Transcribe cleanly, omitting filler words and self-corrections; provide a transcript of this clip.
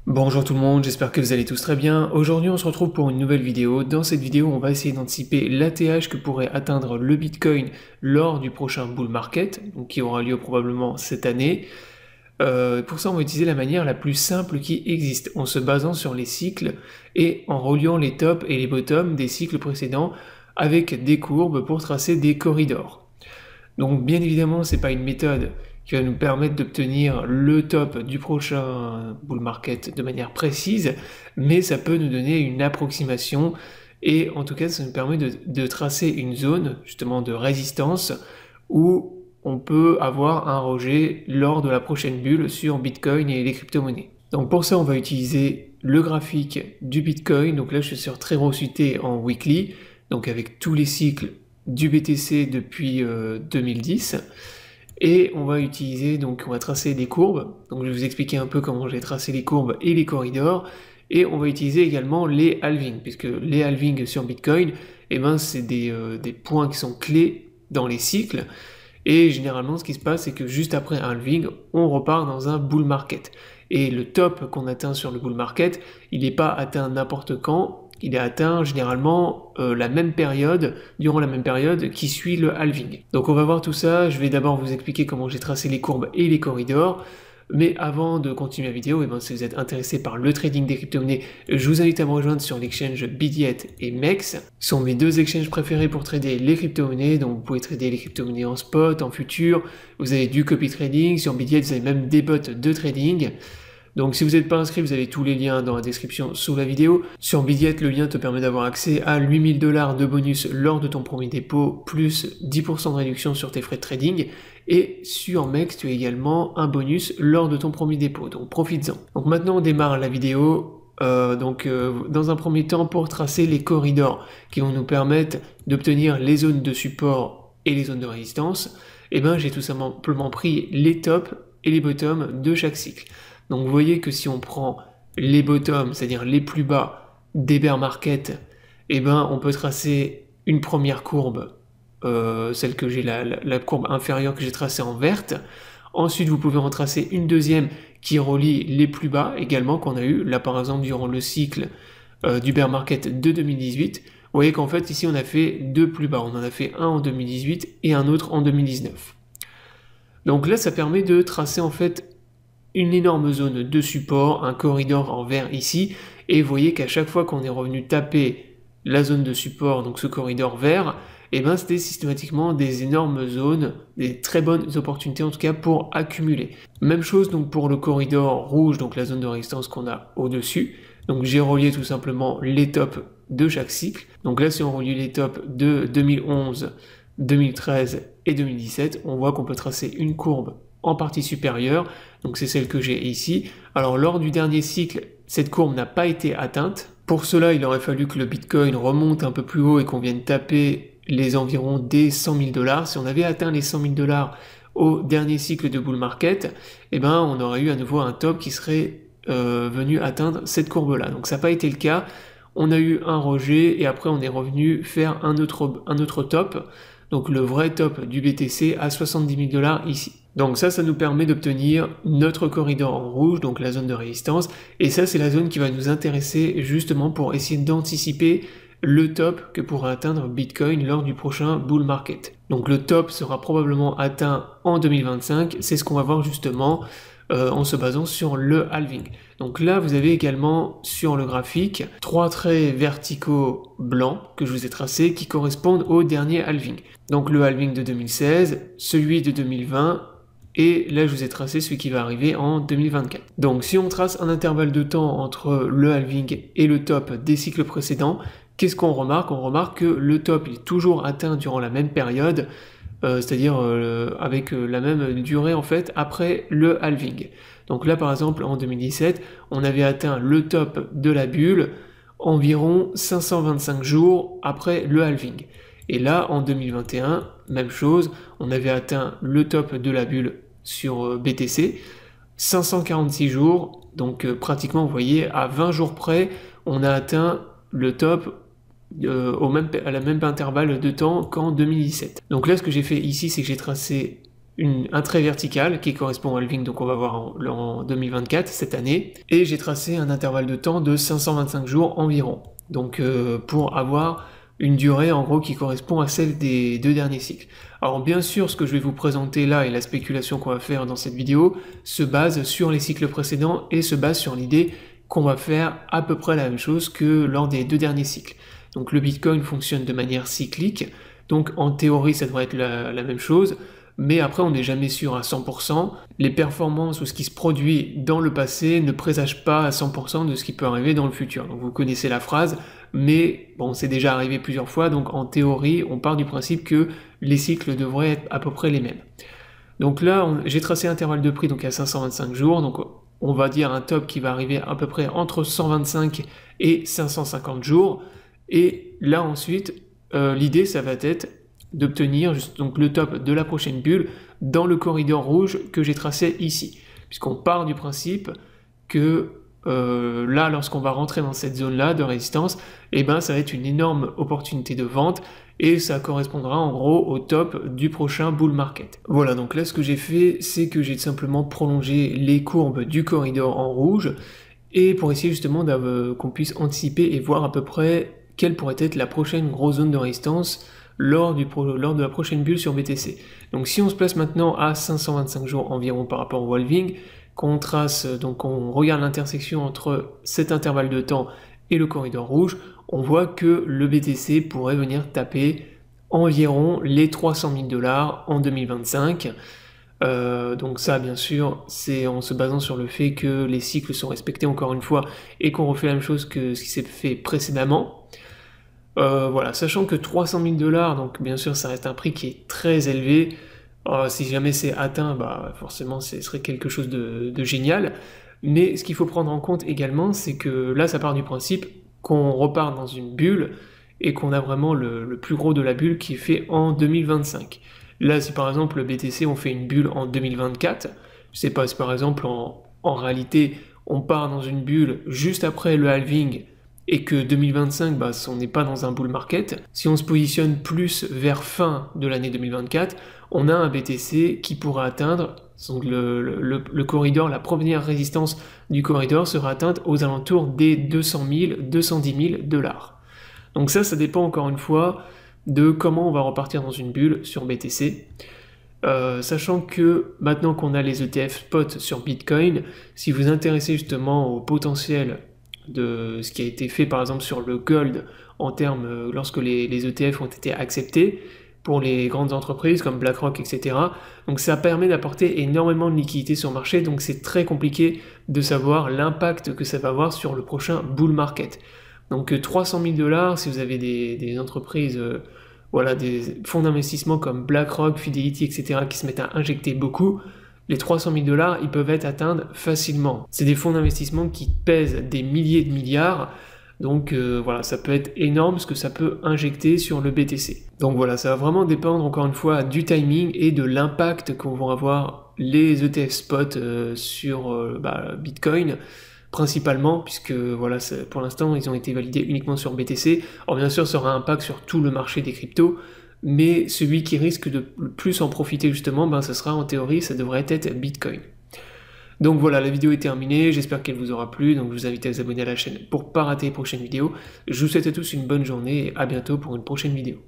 Bonjour tout le monde, j'espère que vous allez tous très bien. Aujourd'hui on se retrouve pour une nouvelle vidéo. Dans cette vidéo on va essayer d'anticiper l'ATH que pourrait atteindre le Bitcoin lors du prochain bull market, donc qui aura lieu probablement cette année. Pour ça on va utiliser la manière la plus simple qui existe, en se basant sur les cycles et en reliant les tops et les bottoms des cycles précédents avec des courbes pour tracer des corridors. Donc bien évidemment c'est pas une méthode qui va nous permettre d'obtenir le top du prochain bull market de manière précise, mais ça peut nous donner une approximation, et en tout cas ça nous permet de tracer une zone justement de résistance où on peut avoir un rejet lors de la prochaine bulle sur Bitcoin et les crypto-monnaies. Donc pour ça on va utiliser le graphique du Bitcoin, donc là je suis sur TradingView en weekly, donc avec tous les cycles du BTC depuis 2010. Et on va utiliser, donc on va tracer des courbes, donc je vais vous expliquer un peu comment j'ai tracé les courbes et les corridors, et on va utiliser également les halvings, puisque les halvings sur Bitcoin, eh ben, c'est des points qui sont clés dans les cycles, et généralement ce qui se passe c'est que juste après un halving, on repart dans un bull market. Et le top qu'on atteint sur le bull market, il n'est pas atteint n'importe quand, il est atteint généralement durant la même période qui suit le halving. Donc on va voir tout ça, je vais d'abord vous expliquer comment j'ai tracé les courbes et les corridors, mais avant de continuer la vidéo, si vous êtes intéressé par le trading des crypto-monnaies, je vous invite à me rejoindre sur l'exchange Bidiet et MEX. Ce sont mes deux exchanges préférés pour trader les crypto-monnaies, donc vous pouvez trader les crypto-monnaies en spot, en futur, vous avez du copy trading, sur Bidiet vous avez même des bots de trading. Donc si vous n'êtes pas inscrit, vous avez tous les liens dans la description sous la vidéo. Sur Bidiet, le lien te permet d'avoir accès à 8000 $ de bonus lors de ton premier dépôt, plus 10% de réduction sur tes frais de trading. Et sur MEX, tu as également un bonus lors de ton premier dépôt, donc profites-en. Donc maintenant on démarre la vidéo. Dans un premier temps, pour tracer les corridors qui vont nous permettre d'obtenir les zones de support et les zones de résistance, j'ai tout simplement pris les tops et les bottoms de chaque cycle. Donc vous voyez que si on prend les bottoms, c'est-à-dire les plus bas des bear market, on peut tracer une première courbe, celle que j'ai la courbe inférieure que j'ai tracée en verte. Ensuite vous pouvez en tracer une deuxième qui relie les plus bas également qu'on a eu, là par exemple durant le cycle du bear market de 2018. Vous voyez qu'en fait ici on a fait deux plus bas, on en a fait un en 2018 et un autre en 2019. Donc là ça permet de tracer en fait une énorme zone de support, un corridor en vert ici, et vous voyez qu'à chaque fois qu'on est revenu taper la zone de support, donc ce corridor vert, c'était systématiquement des énormes zones, des très bonnes opportunités en tout cas pour accumuler. Même chose donc pour le corridor rouge, donc la zone de résistance qu'on a au-dessus. Donc j'ai relié tout simplement les tops de chaque cycle. Donc là si on relie les tops de 2011, 2013 et 2017, on voit qu'on peut tracer une courbe en partie supérieure, donc c'est celle que j'ai ici. Alors lors du dernier cycle, cette courbe n'a pas été atteinte. Pour cela, il aurait fallu que le Bitcoin remonte un peu plus haut et qu'on vienne taper les environs des 100 000 $. Si on avait atteint les 100 000 $ au dernier cycle de bull market, on aurait eu à nouveau un top qui serait venu atteindre cette courbe-là. Donc ça n'a pas été le cas. On a eu un rejet et après on est revenu faire un autre top. Donc le vrai top du BTC à 70 000 $ ici. Donc ça nous permet d'obtenir notre corridor en rouge, donc la zone de résistance, et ça c'est la zone qui va nous intéresser justement pour essayer d'anticiper le top que pourra atteindre Bitcoin lors du prochain bull market. Donc le top sera probablement atteint en 2025, c'est ce qu'on va voir justement en se basant sur le halving. Donc là vous avez également sur le graphique 3 traits verticaux blancs que je vous ai tracés qui correspondent au dernier halving. Donc le halving de 2016, celui de 2020, et là je vous ai tracé celui qui va arriver en 2024. Donc si on trace un intervalle de temps entre le halving et le top des cycles précédents, qu'est-ce qu'on remarque? On remarque que le top est toujours atteint durant la même période, c'est-à-dire avec la même durée en fait après le halving. Donc là par exemple en 2017, on avait atteint le top de la bulle environ 525 jours après le halving. Et là en 2021, même chose, on avait atteint le top de la bulle sur BTC, 546 jours, donc pratiquement vous voyez à 20 jours près, on a atteint le top à la même intervalle de temps qu'en 2017. Donc là ce que j'ai fait ici c'est que j'ai tracé un trait vertical qui correspond au halving, donc on va voir en 2024, cette année, et j'ai tracé un intervalle de temps de 525 jours environ, donc pour avoir une durée en gros qui correspond à celle des 2 derniers cycles. Alors bien sûr, ce que je vais vous présenter là et la spéculation qu'on va faire dans cette vidéo se base sur les cycles précédents et se base sur l'idée qu'on va faire à peu près la même chose que lors des 2 derniers cycles. Donc le Bitcoin fonctionne de manière cyclique, donc en théorie ça devrait être la même chose, mais après on n'est jamais sûr à 100%. Les performances ou ce qui se produit dans le passé ne présagent pas à 100% de ce qui peut arriver dans le futur. Donc vous connaissez la phrase, mais bon, c'est déjà arrivé plusieurs fois, donc en théorie on part du principe que les cycles devraient être à peu près les mêmes. Donc là j'ai tracé l'intervalle de prix donc à 525 jours, donc on va dire un top qui va arriver à peu près entre 125 et 550 jours, et là ensuite l'idée ça va être d'obtenir donc le top de la prochaine bulle dans le corridor rouge que j'ai tracé ici, puisqu'on part du principe que là, lorsqu'on va rentrer dans cette zone-là de résistance, eh ben, ça va être une énorme opportunité de vente et ça correspondra en gros au top du prochain bull market. Voilà, donc là ce que j'ai fait, c'est que j'ai simplement prolongé les courbes du corridor en rouge et pour essayer justement qu'on puisse anticiper et voir à peu près quelle pourrait être la prochaine grosse zone de résistance lors de la prochaine bulle sur BTC. Donc si on se place maintenant à 525 jours environ par rapport au halving, qu'on trace, donc on regarde l'intersection entre cet intervalle de temps et le corridor rouge, on voit que le BTC pourrait venir taper environ les 300 000 $ en 2025. Donc ça bien sûr c'est en se basant sur le fait que les cycles sont respectés encore une fois et qu'on refait la même chose que ce qui s'est fait précédemment. Voilà, sachant que 300 000 $, donc bien sûr ça reste un prix qui est très élevé, si jamais c'est atteint, bah forcément ce serait quelque chose de génial, mais ce qu'il faut prendre en compte également, c'est que là ça part du principe qu'on repart dans une bulle, et qu'on a vraiment le plus gros de la bulle qui est fait en 2025. Là si par exemple le BTC on fait une bulle en 2024, je sais pas si par exemple en réalité on part dans une bulle juste après le halving, et que 2025, bah, on n'est pas dans un bull market, si on se positionne plus vers fin de l'année 2024, on a un BTC qui pourra atteindre, donc le corridor, la première résistance du corridor sera atteinte aux alentours des 200 000, 210 000 $. Donc ça dépend encore une fois de comment on va repartir dans une bulle sur BTC. Sachant que maintenant qu'on a les ETF spot sur Bitcoin, si vous vous intéressez justement au potentiel de ce qui a été fait par exemple sur le gold en termes lorsque les ETF ont été acceptés pour les grandes entreprises comme BlackRock, etc. Donc ça permet d'apporter énormément de liquidités sur le marché, donc c'est très compliqué de savoir l'impact que ça va avoir sur le prochain bull market. Donc 300 000 $, si vous avez des entreprises, voilà, des fonds d'investissement comme BlackRock, Fidelity, etc. qui se mettent à injecter beaucoup, les 300 000 $, ils peuvent être atteints facilement. C'est des fonds d'investissement qui pèsent des milliers de milliards, donc voilà, ça peut être énorme ce que ça peut injecter sur le BTC. Donc voilà, ça va vraiment dépendre encore une fois du timing et de l'impact qu'ont vont avoir les ETF spot sur Bitcoin, principalement, puisque voilà, pour l'instant ils ont été validés uniquement sur BTC. Alors bien sûr ça aura un impact sur tout le marché des cryptos, mais celui qui risque de le plus en profiter justement, ben, ce sera en théorie, ça devrait être Bitcoin. Donc voilà, la vidéo est terminée, j'espère qu'elle vous aura plu, donc je vous invite à vous abonner à la chaîne pour ne pas rater les prochaines vidéos. Je vous souhaite à tous une bonne journée et à bientôt pour une prochaine vidéo.